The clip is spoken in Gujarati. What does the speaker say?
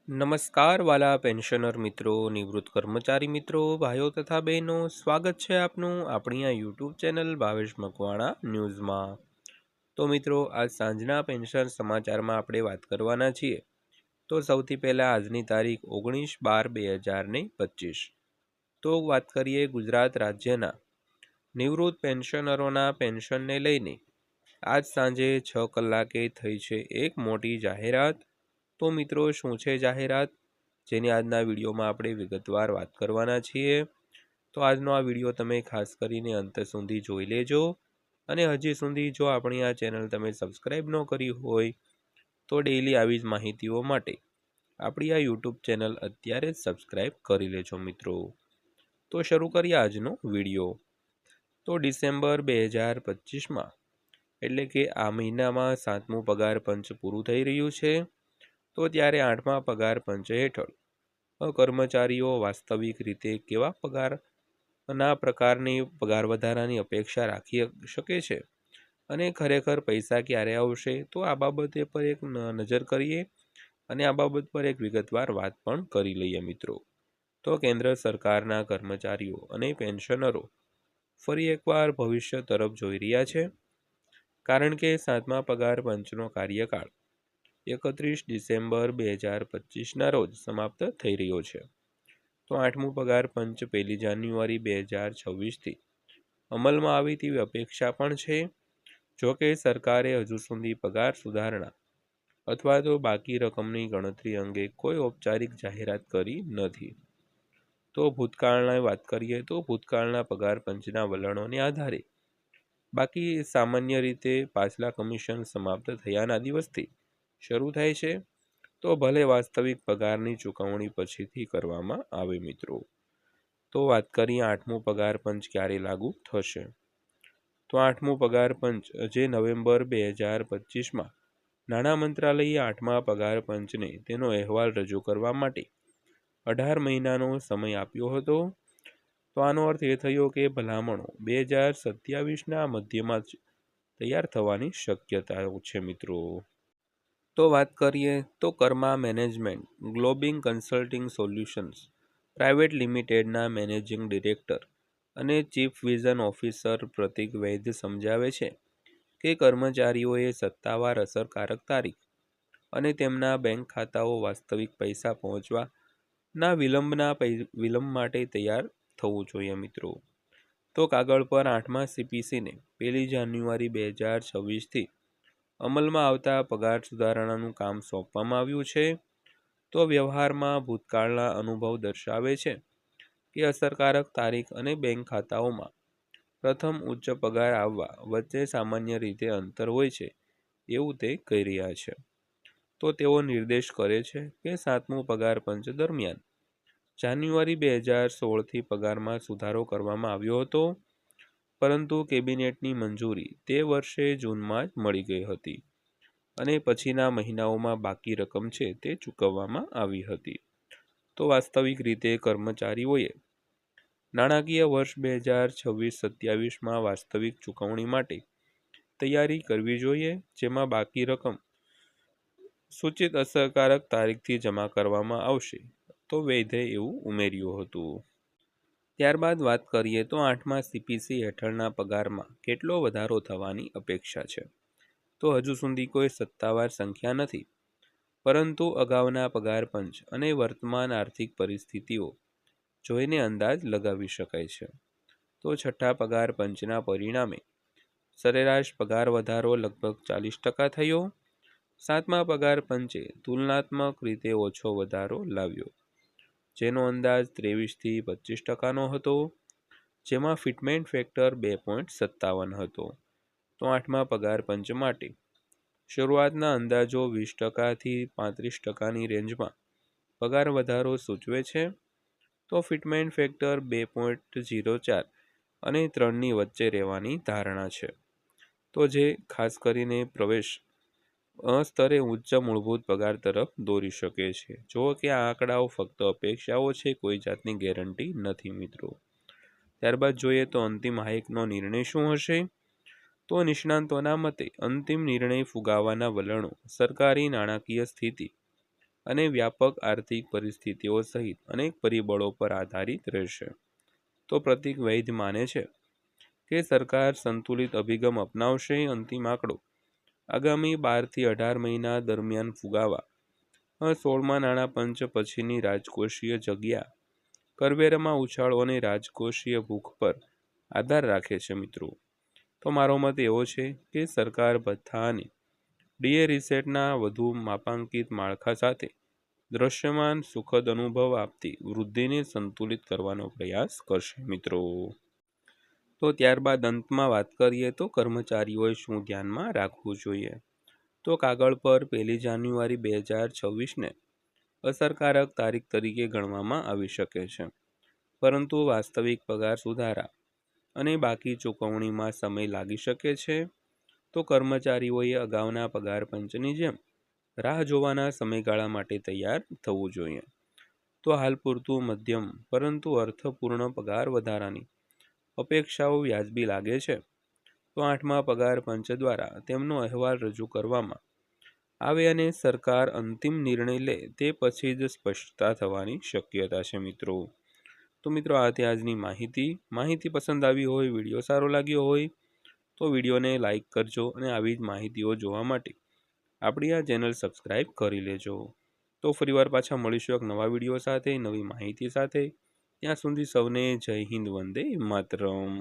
નમસ્કાર વાલા પેન્શનર મિત્રો, નિવૃત્ત કર્મચારી મિત્રો, ભાઈઓ તથા બહેનો, સ્વાગત છે આપનું આપણી આ યુટ્યુબ ચેનલ ભાવેશ મકવાણા ન્યૂઝમાં। તો મિત્રો, આજ સાંજના પેન્શન સમાચારમાં આપણે વાત કરવાના છીએ। તો સૌથી પહેલાં આજની તારીખ 19/12/2025। તો વાત કરીએ ગુજરાત રાજ્યના નિવૃત્ત પેન્શનરોના પેન્શનને લઈને આજ સાંજે 6 કલાકે થઈ છે એક મોટી જાહેરાત। તો મિત્રો, શું છે જાહેરાત, જેની આજના વિડીયોમાં આપણે વિગતવાર વાત કરવાના છીએ। તો આજનો આ વિડીયો તમે ખાસ કરીને અંત સુધી જોઈ લેજો। અને હજી સુધી જો આપણી આ ચેનલ તમે સબસ્ક્રાઈબ ન કરી હોય તો ડેઈલી આવી જ માહિતીઓ માટે આપણી આ યુટ્યુબ ચેનલ અત્યારે જ સબસ્ક્રાઈબ કરી લેજો મિત્રો। તો શરૂ કરીએ આજનો વિડીયો। તો ડિસેમ્બર 2025માં એટલે કે આ મહિનામાં 7મું પગાર પંચ પૂરું થઈ રહ્યું છે। તો ત્યારે 8મા પગાર પંચ હેઠળ કર્મચારીઓ વાસ્તવિક રીતે કેવા પગારના પ્રકારની પગાર વધારાની અપેક્ષા રાખી શકે છે અને ખરેખર પૈસા ક્યારે આવશે, તો આ બાબતે પર એક નજર કરીએ અને આ બાબત પર એક વિગતવાર વાત પણ કરી લઈએ મિત્રો। તો કેન્દ્ર સરકારના કર્મચારીઓ અને પેન્શનરો ફરી એકવાર ભવિષ્ય તરફ જોઈ રહ્યા છે, કારણ કે 7મા પગાર પંચનો કાર્યકાળ 31 ડિસેમ્બર 2025ના રોજ સમાપ્ત થઈ રહ્યો છે। તો 8મું પગાર પંચ 1 જાન્યુઆરી 2026થી અમલમાં આવે તેવી અપેક્ષા પણ છે। જો કે સરકારે હજુ સુધી પગાર સુધારણા અથવા તો બાકી રકમની ગણતરી અંગે કોઈ ઔપચારિક જાહેરાત કરી નથી। તો ભૂતકાળની વાત કરીએ તો ભૂતકાળના પગાર પંચના વલણોને આધારે બાકી સામાન્ય રીતે પાછલા કમિશન સમાપ્ત થયાના દિવસથી શરૂ થાય છે, તો ભલે વાસ્તવિક પગારની ચૂકવણી પછીથી કરવામાં આવે મિત્રો। તો વાત કરીએ 8મું પગાર પંચ ક્યારે લાગુ થશે। તો 8મું પગાર પંચ જે નવેમ્બર 2025માં નાણાં મંત્રાલયે 8મા પગાર પંચને તેનો અહેવાલ રજૂ કરવા માટે 18 મહિનાનો સમય આપ્યો હતો। તો આનો અર્થ એ થયો કે ભલામણો 2027ના મધ્યમાં જ તૈયાર થવાની શક્યતાઓ છે મિત્રો। તો વાત કરીએ તો Karma management global consulting solutions private લિમિટેડના મેનેજિંગ ડિરેક્ટર અને chief vision officer Pratik Vaidya સમજાવે છે કે કર્મચારીઓએ સત્તાવાર અસરકારક તારીખ અને તેમના બેંક ખાતાઓ વાસ્તવિક પૈસા પહોંચવાના વિલંબ માટે તૈયાર થવું જોઈએ મિત્રો। તો કાગળ પર 8મા સીપીસીને 1 જાન્યુઆરી 2026થી અમલમાં આવતા પગાર સુધારણાનું કામ સોંપવામાં આવ્યું છે। તો વ્યવહારમાં ભૂતકાળના અનુભવ દર્શાવે છે કે અસરકારક તારીખ અને બેંક ખાતાઓમાં પ્રથમ ઉચ્ચ પગાર આવવા વચ્ચે સામાન્ય રીતે અંતર હોય છે એવું તે કહી રહ્યા છે। તો તેઓ નિર્દેશ કરે છે કે 7મું પગાર પંચ દરમિયાન જાન્યુઆરી 2016થી પગારમાં સુધારો કરવામાં આવ્યો હતો, પરંતુ કેબિનેટની મંજૂરી તે વર્ષે જૂનમાં જ મળી ગઈ હતી અને પછીના મહિનાઓમાં બાકી રકમ છે તે ચૂકવવામાં આવી હતી। તો વાસ્તવિક રીતે કર્મચારીઓએ નાણાકીય વર્ષ 2026-27માં વાસ્તવિક ચૂકવણી માટે તૈયારી કરવી જોઈએ, જેમાં બાકી રકમ સૂચિત અસરકારક તારીખથી જમા કરવામાં આવશે। તો વૈદ્યે એવું ઉમેર્યું હતું। ત્યારબાદ વાત કરીએ તો 8મા સીપીસી હેઠળના પગારમાં કેટલો વધારો થવાની અપેક્ષા છે। તો હજુ સુધી કોઈ સત્તાવાર સંખ્યા નથી, પરંતુ અગાઉના પગાર પંચ અને વર્તમાન આર્થિક પરિસ્થિતિઓ જોઈને અંદાજ લગાવી શકાય છે। તો 6ઠ્ઠા પગાર પંચના પરિણામે સરેરાશ પગાર વધારો લગભગ 40% થયો। 7મા પગાર પંચે તુલનાત્મક રીતે ઓછો વધારો લાવ્યો, જેનો અંદાજ 23થી 25%નો હતો, જેમાં ફિટમેન્ટ ફેક્ટર 2.57 હતો। તો 8મા પગાર પંચ માટે શરૂઆતના અંદાજો 20%થી 35%ની રેન્જમાં પગાર વધારો સૂચવે છે। તો ફિટમેન્ટ ફેક્ટર 2.04 અને 3ની વચ્ચે રહેવાની ધારણા છે, તો જે ખાસ કરીને પ્રવેશ સ્તરે ઉચ્ચ મૂળભૂત પગાર તરફ દોરી શકે છે। જો કે આ આંકડાઓ ફક્ત અપેક્ષાઓ છે, કોઈ જાતની ગેરંટી નથી મિત્રો। ત્યારબાદ જોઈએ તો અંતિમ હાઇકનો નિર્ણય શું હશે। તો નિષ્ણાંતોના મતે અંતિમ નિર્ણય ફુગાવાના વલણો, સરકારી નાણાકીય સ્થિતિ અને વ્યાપક આર્થિક પરિસ્થિતિઓ સહિત અનેક પરિબળો પર આધારિત રહેશે. તો પ્રતીક વૈદ્ય માને છે કે સરકાર સંતુલિત અભિગમ અપનાવશે. અંતિમ આંકડો આગામી 12 થી 18 મહિના દરમિયાન ફુગાવા 16મા નાણાં પંચ પછીની રાજકોષીય જગ્યા, કરવેરામાં ઉછાળો અને રાજકોષીય ભૂખ પર આધાર રાખે છે. મિત્રો, તો મારો મત એવો છે કે સરકાર ભથ્થા અને ડીએ રિસેટના વધુ માપાંકિત માળખા સાથે દ્રશ્યમાન સુખદ અનુભવ આપતી વૃદ્ધિને સંતુલિત કરવાનો પ્રયાસ કરશે. મિત્રો, તો ત્યારબાદ અંતમાં વાત કરીએ તો કર્મચારીઓએ શું ધ્યાનમાં રાખવું જોઈએ. તો કાગળ પર 1 જાન્યુઆરી 2026ને અસરકારક તારીખ તરીકે ગણવામાં આવી શકે છે, પરંતુ વાસ્તવિક પગાર સુધારા અને બાકી ચૂકવણીમાં સમય લાગી શકે છે. તો કર્મચારીઓએ અગાઉના પગાર પંચની જેમ રાહ જોવાના સમયગાળા માટે તૈયાર થવું જોઈએ. તો હાલ પૂરતું મધ્યમ પરંતુ અર્થપૂર્ણ પગાર વધારાની અપેક્ષાઓ વ્યાજબી લાગે છે. તો 8મા પગાર પંચ દ્વારા તેમનો અહેવાલ રજૂ કરવામાં આવે અને સરકાર અંતિમ નિર્ણય લે તે પછી જ સ્પષ્ટતા થવાની શક્યતા છે. મિત્રો, તો મિત્રો, આ હતી આજની માહિતી પસંદ આવી હોય, વિડીયો સારો લાગ્યો હોય તો વિડીયોને લાઈક કરજો અને આવી જ માહિતીઓ જોવા માટે આપણી આ ચેનલ સબસ્ક્રાઈબ કરી લેજો. તો ફરીવાર પાછા મળીશું એક નવા વિડીયો સાથે, નવી માહિતી સાથે. ત્યાં સુધી સૌને જય હિન્દ, વંદે માતરમ.